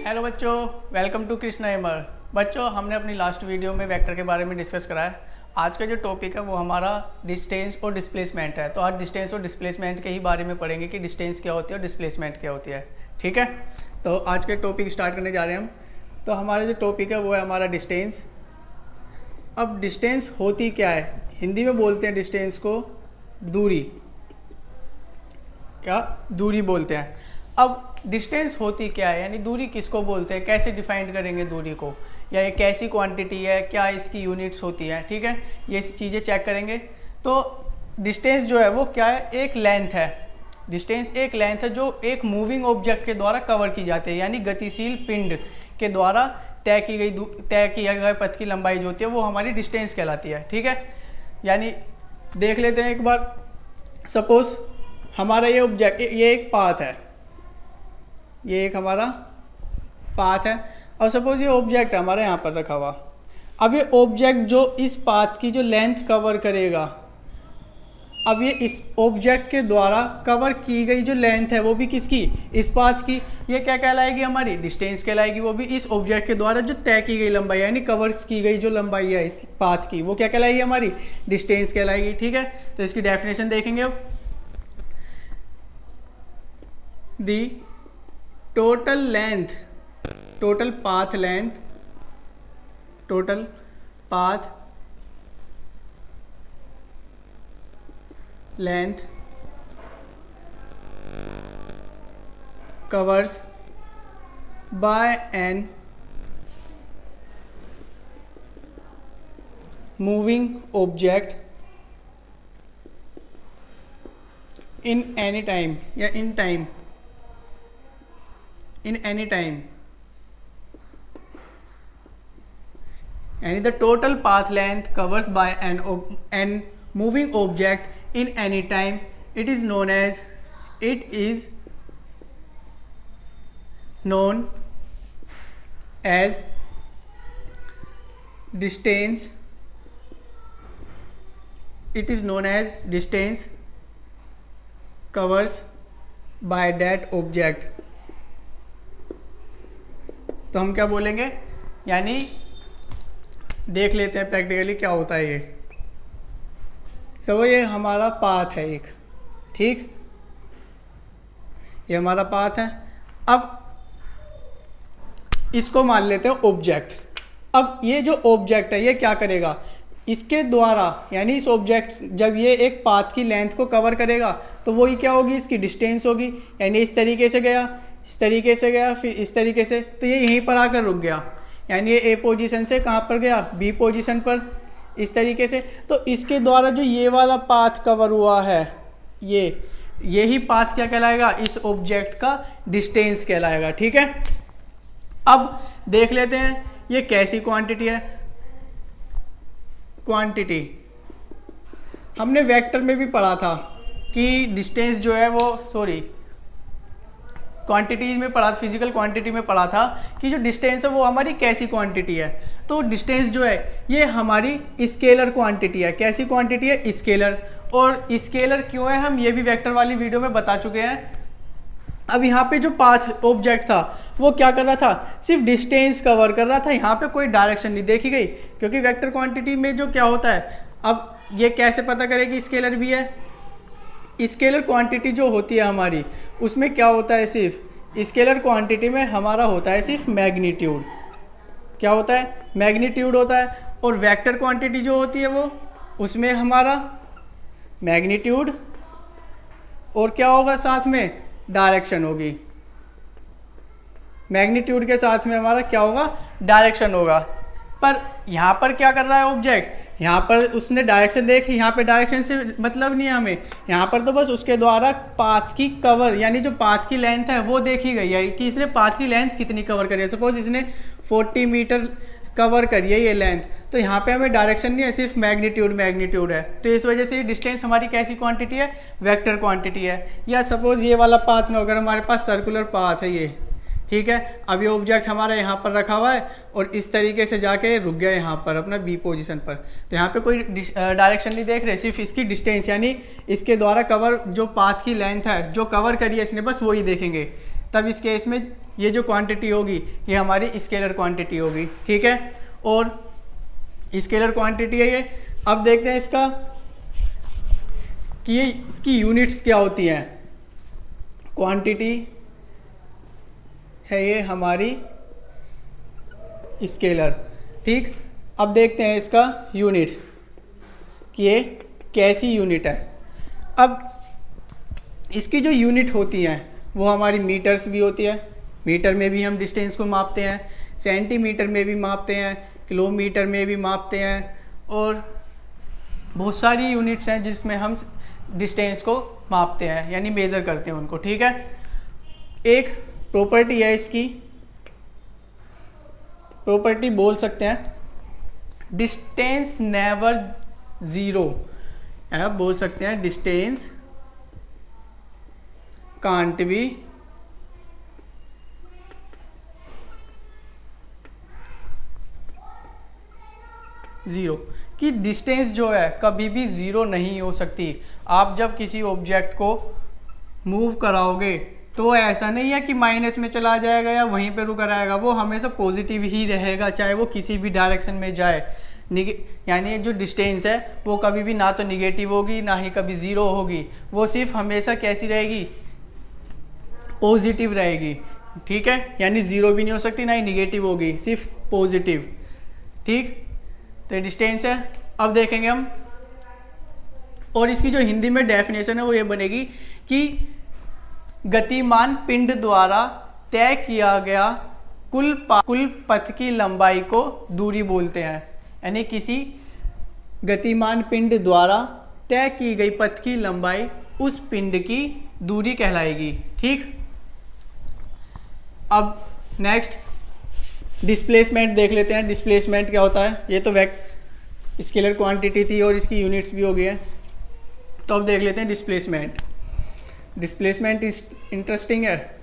Hello बच्चों, welcome to Krishna एमर। बच्चों, हमने अपनी लास्ट वीडियो में वेक्टर के बारे में डिस्कस करा है। आज का जो टॉपिक है वो हमारा डिस्टेंस और डिस्प्लेसमेंट है। तो आज डिस्टेंस और डिस्प्लेसमेंट के ही बारे में पढ़ेंगे कि डिस्टेंस क्या होती है और डिस्प्लेसमेंट क्या होती है। ठीक है, तो आज के टॉपिक स्टार्ट करने जा रहे हैं हम। तो हमारा जो टॉपिक है वो है हमारा डिस्टेंस। अब डिस्टेंस होती क्या है? हिंदी में बोलते हैं डिस्टेंस को दूरी। क्या? दूरी बोलते हैं। अब डिस्टेंस होती क्या है, यानी दूरी किसको बोलते हैं, कैसे डिफाइन करेंगे दूरी को, या ये कैसी क्वांटिटी है, क्या इसकी यूनिट्स होती है। ठीक है, ये चीज़ें चेक करेंगे। तो डिस्टेंस जो है वो क्या है? एक लेंथ है। डिस्टेंस एक लेंथ है जो एक मूविंग ऑब्जेक्ट के द्वारा कवर की जाती है, यानी गतिशील पिंड के द्वारा तय किया गया पथ की लंबाई जो होती है वो हमारी डिस्टेंस कहलाती है। ठीक है, यानी देख लेते हैं एक बार। सपोज हमारा ये ऑब्जेक्ट, ये एक पाथ है, ये एक हमारा पाथ है, और सपोज ये ऑब्जेक्ट हमारा यहाँ पर रखा हुआ। अब ये ऑब्जेक्ट जो इस पाथ की जो लेंथ कवर करेगा, अब ये इस ऑब्जेक्ट के द्वारा कवर की गई जो लेंथ है वो भी किसकी? इस पाथ की। ये क्या कहलाएगी? हमारी डिस्टेंस कहलाएगी। वो भी इस ऑब्जेक्ट के द्वारा जो तय की गई लंबाई, यानी कवर की गई जो लंबाई है इस पाथ की, वो क्या कहलाएगी? हमारी डिस्टेंस कहलाएगी। ठीक है, तो इसकी डेफिनेशन देखेंगे अब। दी total length, total path length, total path length covers by an moving object in any time, या in time, in any time, यानी the total path length covers by an moving object in any time, it is known as distance. It is known as distance covers by that object. तो हम क्या बोलेंगे, यानी देख लेते हैं practically क्या होता है ये। सब ये हमारा पाथ है एक, ठीक, ये हमारा पाथ है। अब इसको मान लेते हैं ऑब्जेक्ट। अब ये जो ऑब्जेक्ट है ये क्या करेगा? इसके द्वारा, यानी इस ऑब्जेक्ट जब ये एक पाथ की लेंथ को कवर करेगा तो वही क्या होगी? इसकी डिस्टेंस होगी। यानी इस तरीके से गया, इस तरीके से गया, फिर इस तरीके से, तो ये यहीं पर आकर रुक गया। यानी ये ए पोजीशन से कहाँ पर गया? बी पोजीशन पर, इस तरीके से। तो इसके द्वारा जो ये वाला पाथ कवर हुआ है, यही पाथ क्या कहलाएगा? इस ऑब्जेक्ट का डिस्टेंस कहलाएगा। ठीक है, अब देख लेते हैं ये कैसी क्वांटिटी है। क्वांटिटी हमने वेक्टर में भी पढ़ा था कि डिस्टेंस जो है वो, क्वांटिटीज में पढ़ा, फिजिकल क्वांटिटी में पढ़ा था कि जो डिस्टेंस है वो हमारी कैसी क्वांटिटी है। तो डिस्टेंस जो है ये हमारी स्केलर क्वांटिटी है। कैसी क्वांटिटी है? स्केलर। और स्केलर क्यों है, हम ये भी वेक्टर वाली वीडियो में बता चुके हैं। अब यहाँ पे जो पाथ ऑब्जेक्ट था वो क्या कर रहा था? सिर्फ डिस्टेंस कवर कर रहा था। यहाँ पे कोई डायरेक्शन नहीं देखी गई, क्योंकि वेक्टर क्वांटिटी में जो क्या होता है, अब ये कैसे पता करेगी स्केलर भी है? स्केलर क्वांटिटी जो होती है हमारी, उसमें क्या होता है? सिर्फ स्केलर क्वांटिटी में हमारा होता है सिर्फ मैग्नीट्यूड। क्या होता है? मैग्नीट्यूड होता है। और वेक्टर क्वांटिटी जो होती है वो, उसमें हमारा मैग्नीट्यूड और क्या होगा साथ में? डायरेक्शन होगी। मैग्नीट्यूड के साथ में हमारा क्या होगा? डायरेक्शन होगा। पर यहाँ पर क्या कर रहा है ऑब्जेक्ट? यहाँ पर उसने डायरेक्शन देखी, यहाँ पे डायरेक्शन से मतलब नहीं है हमें। यहाँ पर तो बस उसके द्वारा पाथ की कवर, यानी जो पाथ की लेंथ है वो देखी गई है कि इसने पाथ की लेंथ कितनी कवर करी है। सपोज इसने 40 मीटर कवर करी है ये लेंथ, तो यहाँ पे हमें डायरेक्शन नहीं है, सिर्फ मैग्नीट्यूड है। तो इस वजह से ये डिस्टेंस हमारी कैसी क्वांटिटी है? वेक्टर क्वांटिटी है। या सपोज ये वाला पाथ में अगर हमारे पास सर्कुलर पाथ है ये, ठीक है। अब ये ऑब्जेक्ट हमारा यहाँ पर रखा हुआ है और इस तरीके से जाके रुक गया यहाँ पर अपना बी पोजीशन पर, तो यहाँ पे कोई डायरेक्शन नहीं देख रहे, सिर्फ इसकी डिस्टेंस यानी इसके द्वारा कवर जो पाथ की लेंथ है जो कवर करी है इसने बस वही देखेंगे। तब इस केस में ये जो क्वांटिटी होगी ये हमारी स्केलर क्वांटिटी होगी, ठीक है। और स्केलर क्वांटिटी है ये। अब देखते हैं इसका कि ये इसकी यूनिट्स क्या होती हैं। क्वांटिटी है ये हमारी स्केलर, ठीक। अब देखते हैं इसका यूनिट कि ये कैसी यूनिट है। अब इसकी जो यूनिट होती हैं वो हमारी मीटर्स भी होती है, मीटर में भी हम डिस्टेंस को मापते हैं, सेंटीमीटर में भी मापते हैं, किलोमीटर में भी मापते हैं, और बहुत सारी यूनिट्स हैं जिसमें हम डिस्टेंस को मापते हैं यानी मेज़र करते हैं उनको, ठीक है। एक प्रॉपर्टी है इसकी, प्रॉपर्टी बोल सकते हैं डिस्टेंस नेवर ज़ीरो, आप बोल सकते हैं डिस्टेंस कांट बी ज़ीरो, कि डिस्टेंस जो है कभी भी ज़ीरो नहीं हो सकती। आप जब किसी ऑब्जेक्ट को मूव कराओगे तो वो ऐसा नहीं है कि माइनस में चला जाएगा या वहीं पे रुका रहेगा, वो हमेशा पॉजिटिव ही रहेगा चाहे वो किसी भी डायरेक्शन में जाए। यानी जो डिस्टेंस है वो कभी भी ना तो निगेटिव होगी ना ही कभी ज़ीरो होगी, वो सिर्फ हमेशा कैसी रहेगी, पॉजिटिव रहेगी, ठीक है। यानी ज़ीरो भी नहीं हो सकती ना ही निगेटिव होगी, सिर्फ पॉजिटिव, ठीक। तो डिस्टेंस है। अब देखेंगे हम, और इसकी जो हिंदी में डेफिनेशन है वो ये बनेगी कि गतिमान पिंड द्वारा तय किया गया कुल पथ की लंबाई को दूरी बोलते हैं। यानी किसी गतिमान पिंड द्वारा तय की गई पथ की लंबाई उस पिंड की दूरी कहलाएगी, ठीक। अब नेक्स्ट डिस्प्लेसमेंट देख लेते हैं। डिस्प्लेसमेंट क्या होता है, ये तो स्केलर क्वांटिटी थी और इसकी यूनिट्स भी हो गई है, तो अब देख लेते हैं डिस्प्लेसमेंट। डिस्प्लेसमेंट इंटरेस्टिंग है।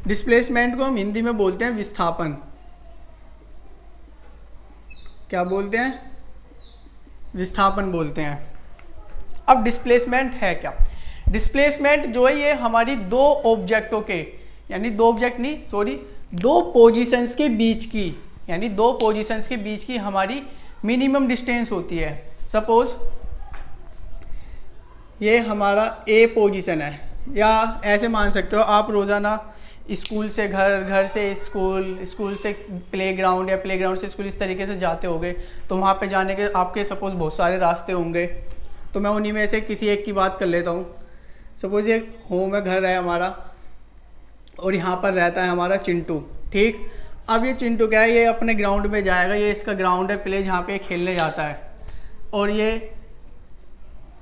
डिस्प्लेसमेंट को हम हिंदी में बोलते हैं विस्थापन। क्या बोलते हैं, विस्थापन बोलते हैं। अब डिस्प्लेसमेंट है क्या, डिस्प्लेसमेंट जो है ये हमारी दो ऑब्जेक्टों के, यानी दो ऑब्जेक्ट नहीं सॉरी दो पोजीशंस के बीच की, यानी दो पोजीशंस के बीच की हमारी मिनिमम डिस्टेंस होती है। सपोज ये हमारा ए पोजीशन है, या ऐसे मान सकते हो आप रोज़ाना स्कूल से घर, घर से स्कूल, स्कूल से प्लेग्राउंड या प्लेग्राउंड से स्कूल इस तरीके से जाते होगे, तो वहाँ पे जाने के आपके सपोज़ बहुत सारे रास्ते होंगे, तो मैं उन्हीं में से किसी एक की बात कर लेता हूँ। सपोज़ ये होम है, घर है हमारा, और यहाँ पर रहता है हमारा चिंटू, ठीक। अब ये चिंटू क्या है, ये अपने ग्राउंड में जाएगा, ये इसका ग्राउंड है प्ले जहाँ पे खेलने जाता है, और ये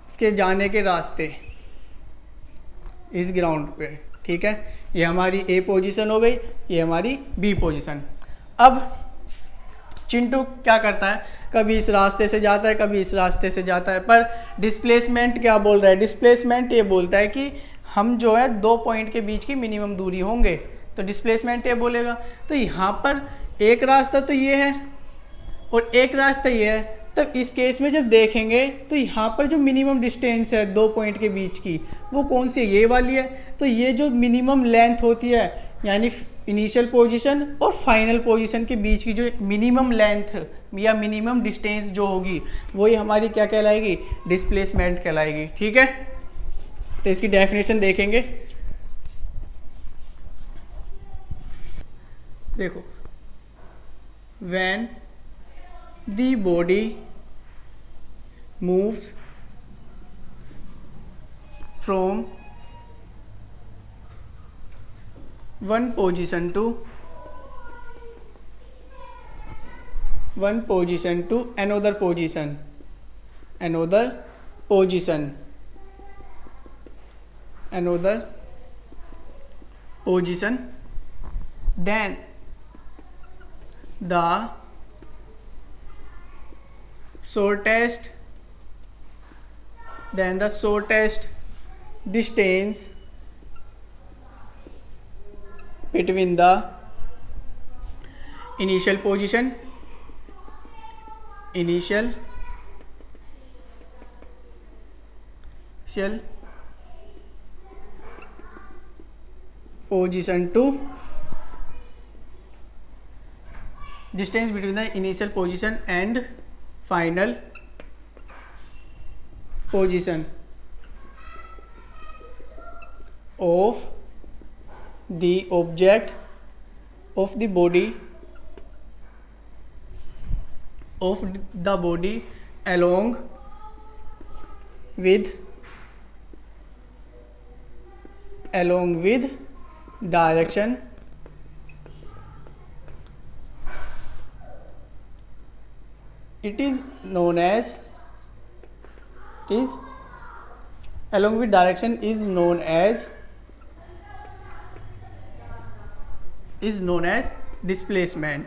इसके जाने के रास्ते इस ग्राउंड पे, ठीक है। ये हमारी ए पोजीशन हो गई, ये हमारी बी पोजीशन। अब चिंटू क्या करता है, कभी इस रास्ते से जाता है कभी इस रास्ते से जाता है, पर डिस्प्लेसमेंट क्या बोल रहा है, डिस्प्लेसमेंट ये बोलता है कि हम जो है दो पॉइंट के बीच की मिनिमम दूरी होंगे, तो डिस्प्लेसमेंट ये बोलेगा। तो यहाँ पर एक रास्ता तो ये है और एक रास्ता ये है, तब इस केस में जब देखेंगे तो यहाँ पर जो मिनिमम डिस्टेंस है दो पॉइंट के बीच की वो कौन सी है, ये वाली है। तो ये जो मिनिमम लेंथ होती है, यानी इनिशियल पोजीशन और फाइनल पोजीशन के बीच की जो मिनिमम लेंथ या मिनिमम डिस्टेंस जो होगी वही हमारी क्या कहलाएगी, डिस्प्लेसमेंट कहलाएगी, ठीक है। तो इसकी डेफिनेशन देखेंगे, देखो, when the body moves from one position to another position, then the shortest distance between the initial position initial position to distance between the initial position and final position of the object of the body along with direction along with direction is known as displacement.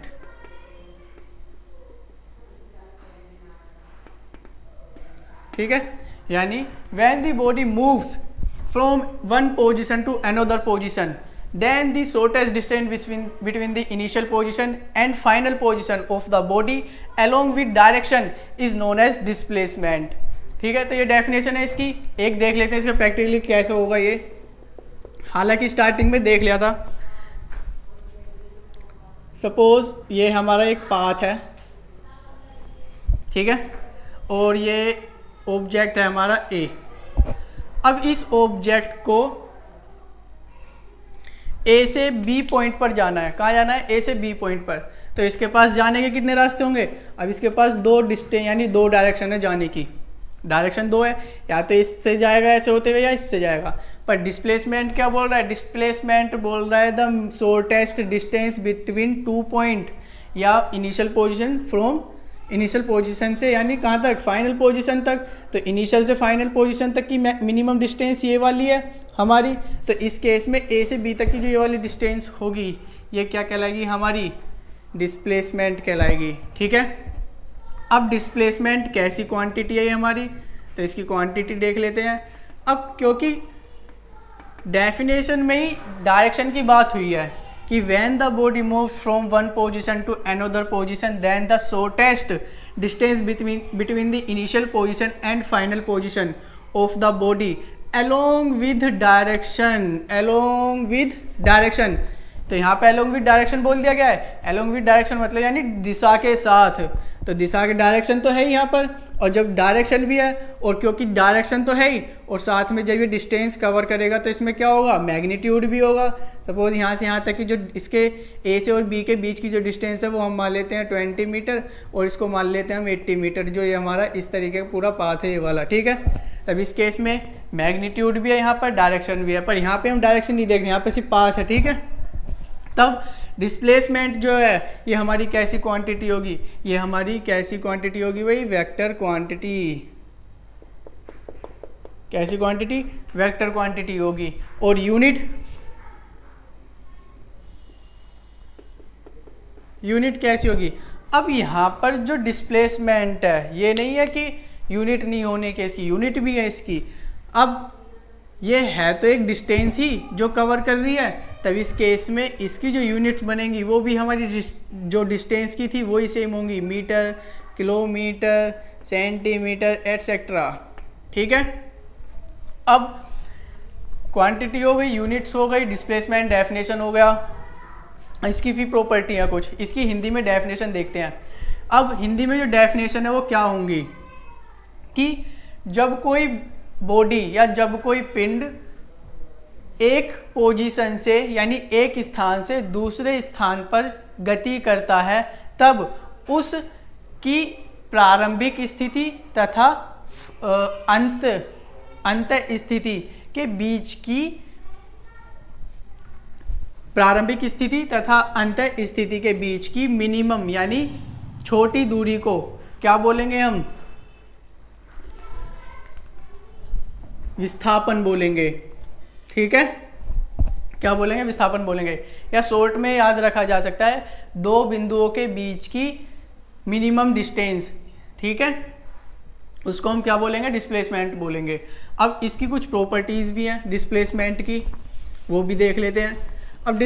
ठीक है, यानी when the body moves from one position to another position, then the shortest distance between the initial position and final position of the body along with direction is known as displacement. ठीक है, तो ये definition है इसकी। एक देख लेते हैं इसका प्रैक्टिकली कैसे होगा ये। हालांकि स्टार्टिंग में देख लिया था। सपोज ये हमारा एक पाथ है, ठीक है, और ये ऑब्जेक्ट है हमारा ए। अब इस ऑब्जेक्ट को ए से बी पॉइंट पर जाना है। कहाँ जाना है? ए से बी पॉइंट पर। तो इसके पास जाने के कितने रास्ते होंगे? अब इसके पास दो डिस्टेंस यानी दो डायरेक्शन है जाने की। डायरेक्शन दो है, या तो इससे जाएगा ऐसे होते हुए या इससे जाएगा। पर डिस्प्लेसमेंट क्या बोल रहा है? डिस्प्लेसमेंट बोल रहा है the shortest distance between two point, या initial position from initial position से यानी कहाँ तक? फाइनल पोजीशन तक। तो इनिशियल से फाइनल पोजीशन तक की मिनिमम डिस्टेंस ये वाली है हमारी। तो इस केस में ए से बी तक की जो ये वाली डिस्टेंस होगी ये क्या कहलाएगी? हमारी डिस्प्लेसमेंट कहलाएगी। ठीक है, अब डिस्प्लेसमेंट कैसी क्वांटिटी है ये हमारी? तो इसकी क्वांटिटी देख लेते हैं। अब क्योंकि डेफिनेशन में ही डायरेक्शन की बात हुई है कि when the body moves from one position to another position, then the shortest distance between the initial position and final position of the body along with direction। तो यहाँ पे along with direction बोल दिया गया है। along with direction मतलब यानी दिशा के साथ। तो दिशा के डायरेक्शन तो है ही यहाँ पर, और जब डायरेक्शन भी है और क्योंकि डायरेक्शन तो है ही और साथ में जब ये डिस्टेंस कवर करेगा तो इसमें क्या होगा? मैग्नीट्यूड भी होगा। सपोज यहाँ से यहाँ तक की जो इसके ए से और बी के बीच की जो डिस्टेंस है वो हम मान लेते हैं 20 मीटर और इसको मान लेते हैं हम 80 मीटर, जो ये हमारा इस तरीके का पूरा पाथ है ये वाला। ठीक है, तब इस केस में मैग्नीट्यूड भी है यहाँ पर, डायरेक्शन भी है, पर यहाँ पर हम डायरेक्शन नहीं देख रहे, यहाँ पर सिर्फ पाथ है। ठीक है, तब डिस्प्लेसमेंट जो है ये हमारी कैसी क्वांटिटी होगी? ये हमारी कैसी क्वांटिटी होगी? वही वेक्टर क्वांटिटी। कैसी क्वांटिटी? वेक्टर क्वांटिटी होगी। और यूनिट कैसी होगी? अब यहाँ पर जो डिस्प्लेसमेंट है ये नहीं है कि यूनिट नहीं होने के, इसकी यूनिट भी है इसकी। अब ये है तो एक डिस्टेंस ही जो कवर कर रही है, तब इस केस में इसकी जो यूनिट्स बनेंगी वो भी हमारी जो डिस्टेंस की थी वही सेम होंगी, मीटर, किलोमीटर, सेंटीमीटर एटसेट्रा। ठीक है, अब क्वांटिटी हो गई, यूनिट्स हो गई, डिस्प्लेसमेंट डेफिनेशन हो गया। इसकी भी प्रॉपर्टी है कुछ, इसकी हिंदी में डेफिनेशन देखते हैं। अब हिंदी में जो डेफिनेशन है वो क्या होंगी कि जब कोई बॉडी या जब कोई पिंड एक पोजीशन से यानी एक स्थान से दूसरे स्थान पर गति करता है तब उसकी प्रारंभिक स्थिति तथा अंत स्थिति के बीच की प्रारंभिक स्थिति तथा अंत स्थिति के बीच की मिनिमम यानी छोटी दूरी को क्या बोलेंगे हम? विस्थापन बोलेंगे। ठीक है, क्या बोलेंगे? विस्थापन बोलेंगे। या शॉर्ट में याद रखा जा सकता है दो बिंदुओं के बीच की मिनिमम डिस्टेंस। ठीक है, उसको हम क्या बोलेंगे? डिस्प्लेसमेंट बोलेंगे। अब इसकी कुछ प्रॉपर्टीज भी हैं डिस्प्लेसमेंट की, वो भी देख लेते हैं। अब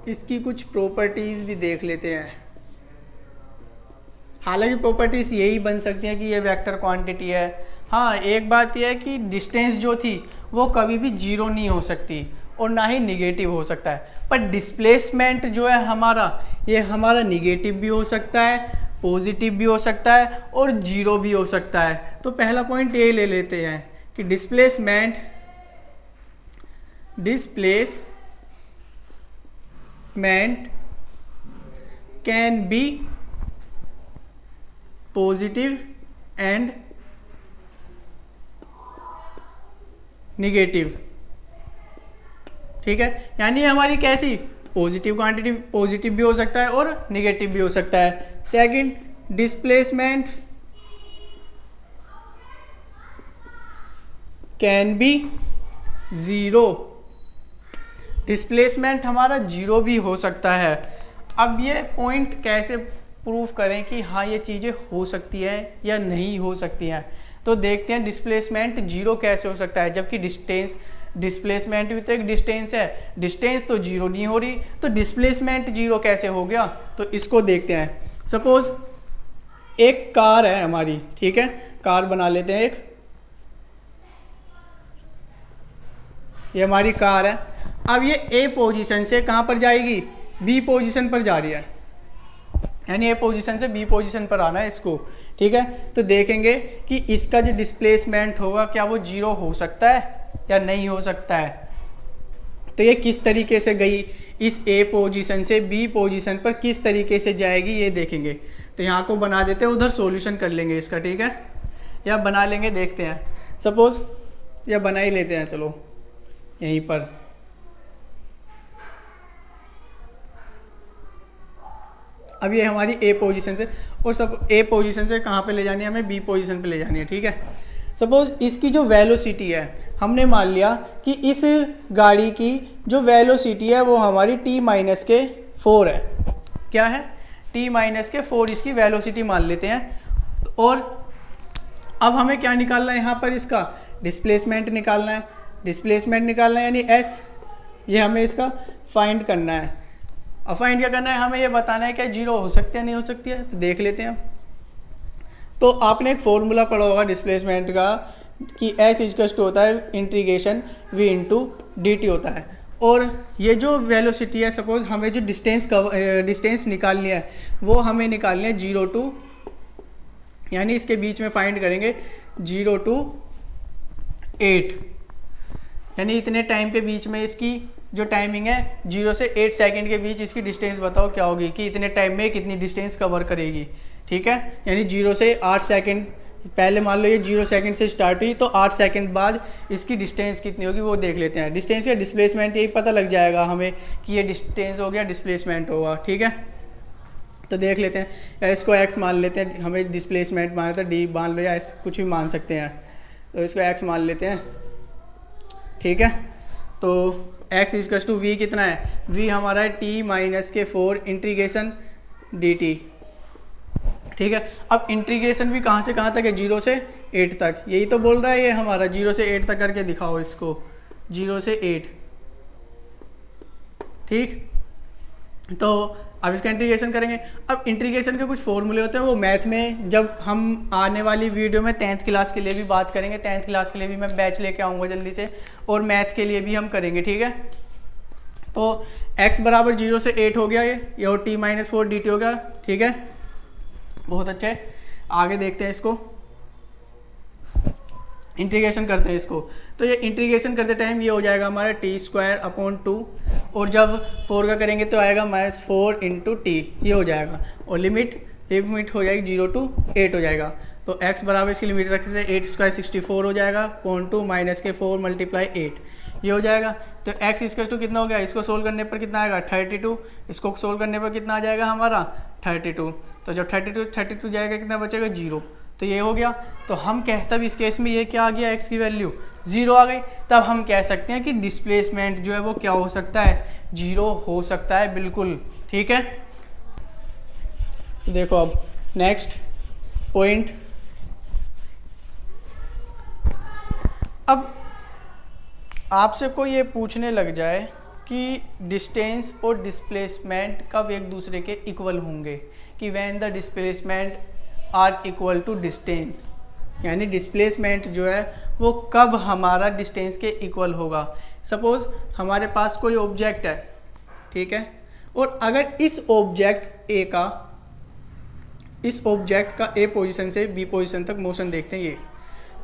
इसकी कुछ प्रॉपर्टीज़ भी देख लेते हैं। हालांकि प्रॉपर्टीज़ यही बन सकती हैं कि ये वेक्टर क्वांटिटी है। हाँ, एक बात यह है कि डिस्टेंस जो थी वो कभी भी जीरो नहीं हो सकती और ना ही निगेटिव हो सकता है, पर डिस्प्लेसमेंट जो है हमारा, ये हमारा निगेटिव भी हो सकता है, पॉजिटिव भी हो सकता है और जीरो भी हो सकता है। तो पहला पॉइंट ये ले लेते हैं कि displacement can be positive and negative. ठीक है, यानी हमारी कैसी पॉजिटिव क्वांटिटी, पॉजिटिव भी हो सकता है और निगेटिव भी हो सकता है। Second, displacement can be zero. Displacement हमारा जीरो भी हो सकता है। अब ये पॉइंट कैसे प्रूव करें कि हाँ ये चीज़ें हो सकती है या नहीं हो सकती हैं, तो देखते हैं डिस्प्लेसमेंट जीरो कैसे हो सकता है, जबकि डिस्प्लेसमेंट भी तो एक डिस्टेंस है, डिस्टेंस तो जीरो नहीं हो रही, तो डिस्प्लेसमेंट जीरो कैसे हो गया, तो इसको देखते हैं। सपोज एक कार है हमारी, ठीक है, कार बना लेते हैं एक, ये हमारी कार है। अब ये ए पोजीशन से कहाँ पर जाएगी, बी पोजीशन पर जा रही है, यानी ए पोजीशन से बी पोजीशन पर आना है इसको। ठीक है, तो देखेंगे कि इसका जो डिस्प्लेसमेंट होगा क्या वो जीरो हो सकता है या नहीं हो सकता है। तो ये किस तरीके से गई, इस ए पोजीशन से बी पोजीशन पर किस तरीके से जाएगी ये देखेंगे। तो यहाँ को बना देते हैं, उधर सॉल्यूशन कर लेंगे इसका। ठीक है, या बना लेंगे, देखते हैं। सपोज या बना ही लेते हैं, चलो यहीं पर। अब ये हमारी ए पोजीशन से, और सब ए पोजीशन से कहाँ पे ले जानी है, हमें बी पोजीशन पे ले जानी है। ठीक है, सपोज इसकी जो वेलोसिटी है, हमने मान लिया कि इस गाड़ी की जो वेलोसिटी है वो हमारी t-4 है। क्या है, t-4 इसकी वेलोसिटी मान लेते हैं। और अब हमें क्या निकालना है, यहाँ पर इसका डिस्प्लेसमेंट निकालना है। डिस्प्लेसमेंट निकालना है यानी s, ये हमें इसका फाइंड करना है। अब फाइंड क्या करना है, हमें ये बताना है क्या जीरो हो सकती है नहीं हो सकती है, तो देख लेते हैं। तो आपने एक फॉर्मूला पढ़ा होगा डिस्प्लेसमेंट का कि s इक्वल्स टू होता है integration v into D T होता है। और ये जो वेलोसिटी है, सपोज हमें जो डिस्टेंस निकालनी है वो हमें निकालनी है 0 टू, यानी इसके बीच में फाइंड करेंगे 0 टू 8, यानी इतने टाइम के बीच में इसकी जो टाइमिंग है 0 से 8 सेकंड के बीच इसकी डिस्टेंस बताओ क्या होगी, कि इतने टाइम में कितनी डिस्टेंस कवर करेगी। ठीक है, यानी 0 से 8 सेकंड, पहले मान लो ये 0 सेकंड से स्टार्ट हुई, तो 8 सेकंड बाद इसकी डिस्टेंस कितनी होगी वो देख लेते हैं। डिस्टेंस या डिस्प्लेसमेंट यही पता लग जाएगा हमें कि ये डिस्टेंस हो गया, डिस्प्लेसमेंट होगा। ठीक है, तो देख लेते हैं, या इसको x मान लेते हैं, हमें डिस्प्लेसमेंट माना था d मान लो, या कुछ भी मान सकते हैं, तो इसको x मान लेते हैं। ठीक है, तो x इक्वल्स टू v कितना है, v हमारा है t-4 इंटीग्रेशन dt। ठीक है, अब इंटीग्रेशन भी कहाँ से कहाँ तक है, 0 से 8 तक, यही तो बोल रहा है ये हमारा। 0 से 8 तक करके दिखाओ इसको, 0 से 8। ठीक, तो अब इसका इंटीग्रेशन करेंगे। अब इंटीग्रेशन के कुछ फॉर्मूले होते हैं, वो मैथ में जब हम आने वाली वीडियो में 10th क्लास के लिए भी बात करेंगे, 10th क्लास के लिए भी मैं बैच लेके आऊँगा जल्दी से, और मैथ के लिए भी हम करेंगे। ठीक है, तो x बराबर 0 से 8 हो गया ये और t-4 dt हो गया। ठीक है, बहुत अच्छे, आगे देखते हैं इसको, इंटीग्रेशन करते हैं इसको। तो ये इंटीग्रेशन करते टाइम ये हो जाएगा हमारा t²/2, और जब 4 का करेंगे तो आएगा -4 इंटू टी, ये हो जाएगा, और लिमिट हो जाएगी 0 टू 8 हो जाएगा। तो x बराबर इसकी लिमिट रखते हैं 8² 64 हो जाएगा, (2 -4 × 8 ये हो जाएगा। तो x इक्वल टू कितना हो गया, इसको सोल्व करने पर कितना आएगा 32, इसको सोल्व करने पर कितना आ जाएगा हमारा 32। तो जब 32 जाएगा कितना बचेगा 0, तो ये हो गया। तो हम कहते हैं इस केस में ये क्या आ गया, x की वैल्यू 0 आ गई, तब हम कह सकते हैं कि डिस्प्लेसमेंट जो है वो क्या हो सकता है, 0 हो सकता है, बिल्कुल। ठीक है, देखो अब नेक्स्ट पॉइंट। अब आपसे कोई ये पूछने लग जाए कि डिस्टेंस और डिस्प्लेसमेंट कब एक दूसरे के इक्वल होंगे, कि when the displacement are equal to distance, यानी डिस्प्लेसमेंट जो है वो कब हमारा डिस्टेंस के इक्वल होगा। सपोज हमारे पास कोई ऑब्जेक्ट है, ठीक है, और अगर इस ऑब्जेक्ट ए पोजीशन से बी पोजीशन तक मोशन देखते हैं, ये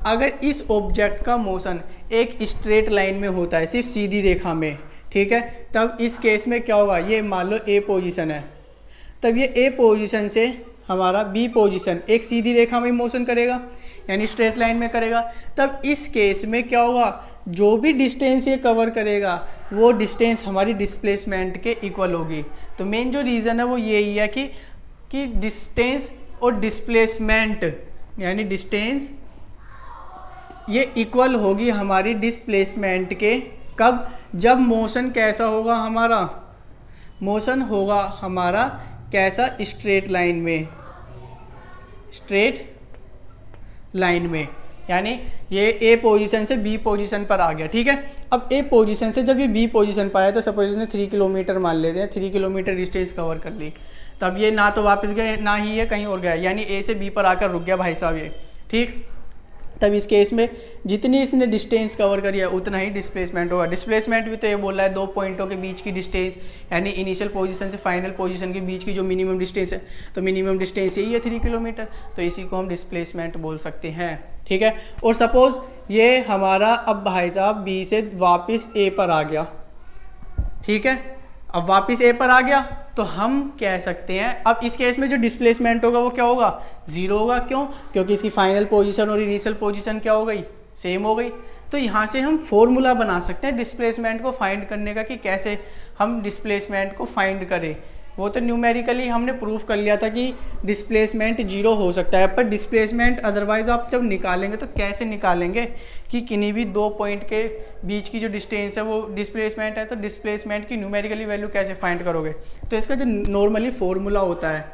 अगर इस ऑब्जेक्ट का मोशन एक स्ट्रेट लाइन में होता है, सिर्फ सीधी रेखा में, ठीक है, तब इस केस में क्या होगा, ये मान लो ए पोजीशन है, तब ये ए पोजीशन से हमारा बी पोजीशन एक सीधी रेखा में मोशन करेगा, यानी स्ट्रेट लाइन में करेगा। तब इस केस में क्या होगा, जो भी डिस्टेंस ये कवर करेगा वो डिस्टेंस हमारी डिस्प्लेसमेंट के इक्वल होगी। तो मेन जो रीज़न है वो यही है कि डिस्टेंस और डिस्प्लेसमेंट, यानी डिस्टेंस ये इक्वल होगी हमारी डिस्प्लेसमेंट के, कब, जब मोशन कैसा होगा हमारा, मोशन होगा हमारा कैसा, स्ट्रेट लाइन में, यानी ये ए पोजीशन से बी पोजीशन पर आ गया, ठीक है। अब ए पोजीशन से जब ये बी पोजीशन पर आया तो सपोज इसने 3 किलोमीटर मान लेते हैं, 3 किलोमीटर डिस्टेंस कवर कर ली, तब ये ना तो वापस गए ना ही ये कहीं और गया, यानी ए से बी पर आकर रुक गया भाई साहब ये, ठीक। तब इस केस में जितनी इसने डिस्टेंस कवर करी है उतना ही डिस्प्लेसमेंट होगा। डिस्प्लेसमेंट भी तो ये बोल रहा है 2 पॉइंटों के बीच की डिस्टेंस, यानी इनिशियल पोजीशन से फाइनल पोजीशन के बीच की जो मिनिमम डिस्टेंस है, तो मिनिमम डिस्टेंस यही है 3 किलोमीटर, तो इसी को हम डिस्प्लेसमेंट बोल सकते हैं, ठीक है। और सपोज ये हमारा अब भाई साहब बी से वापस ए पर आ गया, ठीक है, अब वापस ए पर आ गया तो हम कह सकते हैं अब इस केस में जो डिस्प्लेसमेंट होगा वो क्या होगा, 0 होगा। क्यों, क्योंकि इसकी फाइनल पोजीशन और इनिशियल पोजीशन क्या हो गई, सेम हो गई। तो यहाँ से हम फॉर्मूला बना सकते हैं डिस्प्लेसमेंट को फाइंड करने का, कि कैसे हम डिस्प्लेसमेंट को फाइंड करें। वो तो न्यूमेरिकली हमने प्रूफ कर लिया था कि डिस्प्लेसमेंट 0 हो सकता है, पर डिस्प्लेसमेंट अदरवाइज आप जब निकालेंगे तो कैसे निकालेंगे, कि किन्हीं भी 2 पॉइंट के बीच की जो डिस्टेंस है वो डिस्प्लेसमेंट है, तो डिस्प्लेसमेंट की न्यूमेरिकली वैल्यू कैसे फाइंड करोगे। तो इसका जो नॉर्मली फॉर्मूला होता है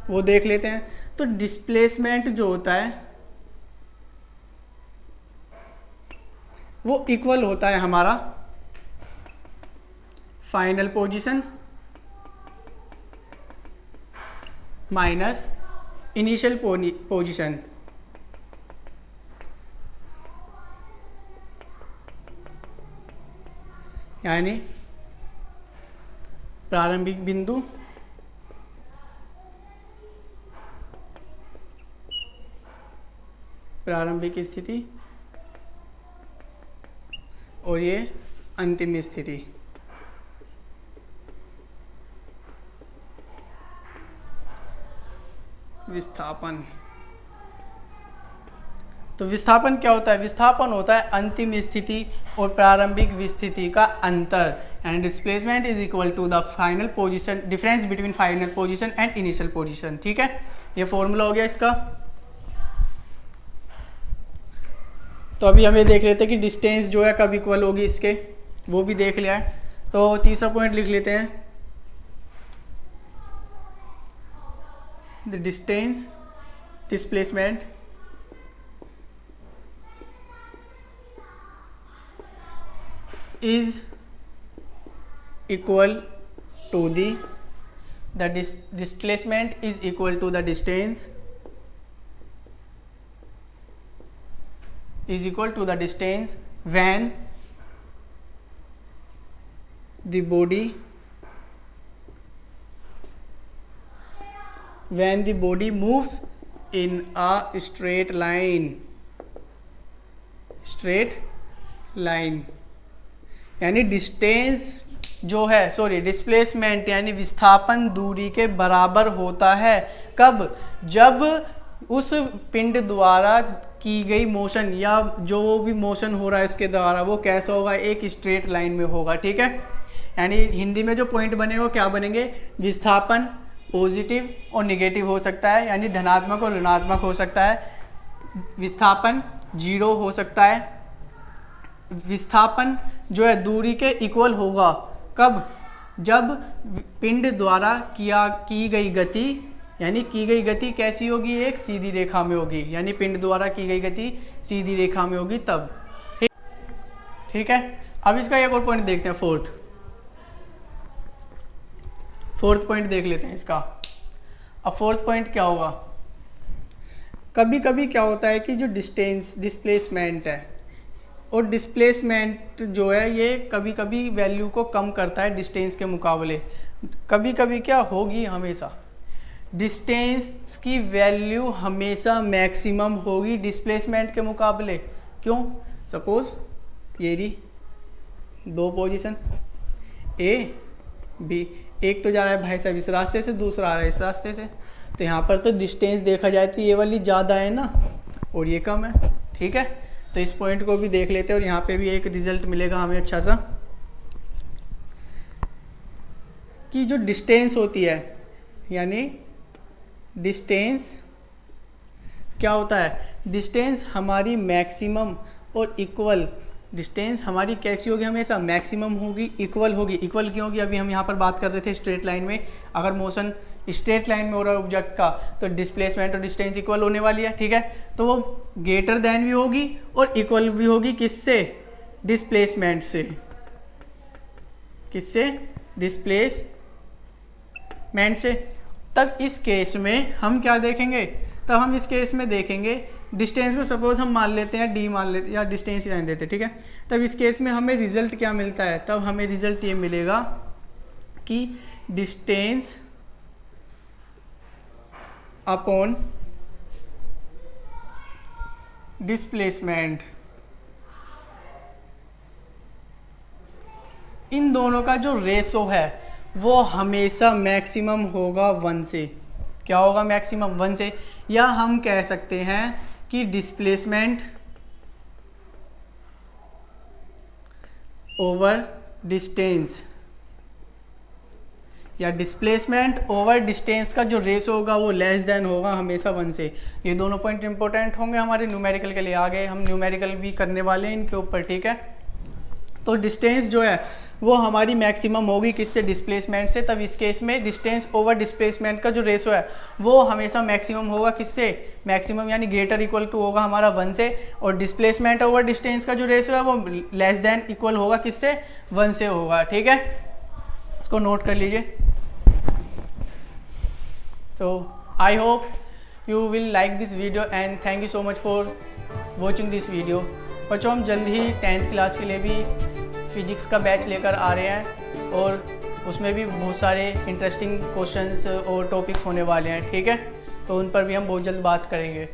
वो देख लेते हैं। तो डिस्प्लेसमेंट जो होता है वो इक्वल होता है हमारा final position minus initial position, यानी प्रारंभिक बिंदु प्रारंभिक स्थिति और ये अंतिम स्थिति। विस्थापन, तो विस्थापन क्या होता है, विस्थापन होता है अंतिम स्थिति और प्रारंभिक स्थिति का अंतर, यानी displacement is equal to the final position, difference between final position and initial position, ठीक है। ये फॉर्मूला हो गया इसका। तो अभी हम ये देख रहे थे कि डिस्टेंस जो है कब इक्वल होगी इसके, वो भी देख लिया है। तो तीसरा पॉइंट लिख लेते हैं, the distance displacement is equal to the displacement is equal to the distance is equal to the distance when the body moves in a straight line, यानी डिस्टेंस जो है डिस्प्लेसमेंट यानी विस्थापन दूरी के बराबर होता है, कब, जब उस पिंड द्वारा की गई मोशन या जो भी मोशन हो रहा है उसके द्वारा वो कैसा होगा, एक स्ट्रेट लाइन में होगा, ठीक है। यानी हिंदी में जो पॉइंट बनेगा वो क्या बनेंगे, विस्थापन पॉजिटिव और नेगेटिव हो सकता है, यानी धनात्मक और ऋणात्मक हो सकता है, विस्थापन 0 हो सकता है, विस्थापन जो है दूरी के इक्वल होगा, कब, जब पिंड द्वारा की गई गति, यानी की गई गति कैसी होगी, एक सीधी रेखा में होगी, यानी पिंड द्वारा की गई गति सीधी रेखा में होगी तब, ठीक है। अब इसका एक और पॉइंट देखते हैं, फोर्थ पॉइंट देख लेते हैं इसका। अब फोर्थ पॉइंट क्या होगा, कभी कभी क्या होता है कि जो डिस्प्लेसमेंट है, और डिस्प्लेसमेंट जो है ये कभी कभी वैल्यू को कम करता है डिस्टेंस के मुकाबले। कभी कभी क्या होगी, हमेशा डिस्टेंस की वैल्यू हमेशा मैक्सिमम होगी डिस्प्लेसमेंट के मुकाबले। क्यों? सपोज ये रही दो पोजीशन ए बी, एक तो जा रहा है भाई साहब इस रास्ते से, दूसरा आ रहा है इस रास्ते से, तो यहाँ पर तो डिस्टेंस देखा जाए तो ये वाली ज़्यादा है ना और ये कम है। ठीक है, तो इस पॉइंट को भी देख लेते हैं और यहाँ पे भी एक रिजल्ट मिलेगा हमें अच्छा सा, कि जो डिस्टेंस होती है, यानी डिस्टेंस क्या होता है, डिस्टेंस हमारी मैक्सिमम और इक्वल, डिस्टेंस हमारी कैसी होगी, हमेशा मैक्सिमम होगी, इक्वल होगी। इक्वल क्यों होगी, अभी हम यहाँ पर बात कर रहे थे स्ट्रेट लाइन में, अगर मोशन स्ट्रेट लाइन में हो रहा है ऑब्जेक्ट का तो डिस्प्लेसमेंट और डिस्टेंस इक्वल होने वाली है। ठीक है, तो वो ग्रेटर देन भी होगी और इक्वल भी होगी, किससे, डिस्प्लेसमेंट से। किससे, डिस्प्लेसमेंट से। तब इस केस में हम क्या देखेंगे, तब हम इस केस में देखेंगे डिस्टेंस को सपोज हम मान लेते हैं डी मान लेते हैं, या डिस्टेंस ही रहने देते हैं। ठीक है, तब इस केस में हमें रिजल्ट क्या मिलता है, तब हमें रिजल्ट ये मिलेगा कि डिस्टेंस अपॉन डिस्प्लेसमेंट, इन दोनों का जो रेशो है वो हमेशा मैक्सिमम होगा 1 से। क्या होगा, मैक्सिमम 1 से। या हम कह सकते हैं कि डिस्प्लेसमेंट ओवर डिस्टेंस, या डिस्प्लेसमेंट ओवर डिस्टेंस का जो रेशो होगा वो लेस देन होगा हमेशा 1 से। ये दोनों पॉइंट इंपॉर्टेंट होंगे हमारे न्यूमेरिकल के लिए। आगे हम न्यूमेरिकल भी करने वाले हैं इनके ऊपर। ठीक है, तो डिस्टेंस जो है वो हमारी मैक्सिमम होगी किससे, डिस्प्लेसमेंट से। तब इस केस में डिस्टेंस ओवर डिस्प्लेसमेंट का जो रेशो है वो हमेशा मैक्सिमम होगा किससे, मैक्सिमम यानी ग्रेटर इक्वल टू होगा हमारा 1 से, और डिस्प्लेसमेंट ओवर डिस्टेंस का जो रेशो है वो लेस देन इक्वल होगा किससे, 1 से होगा। ठीक है, इसको नोट कर लीजिए। तो I hope you will like this video and thank you so much for watching this video. बच्चों हम जल्द ही 10th क्लास के लिए भी फिजिक्स का बैच लेकर आ रहे हैं और उसमें भी बहुत सारे इंटरेस्टिंग क्वेश्चंस और टॉपिक्स होने वाले हैं। ठीक है, तो उन पर भी हम बहुत जल्द बात करेंगे।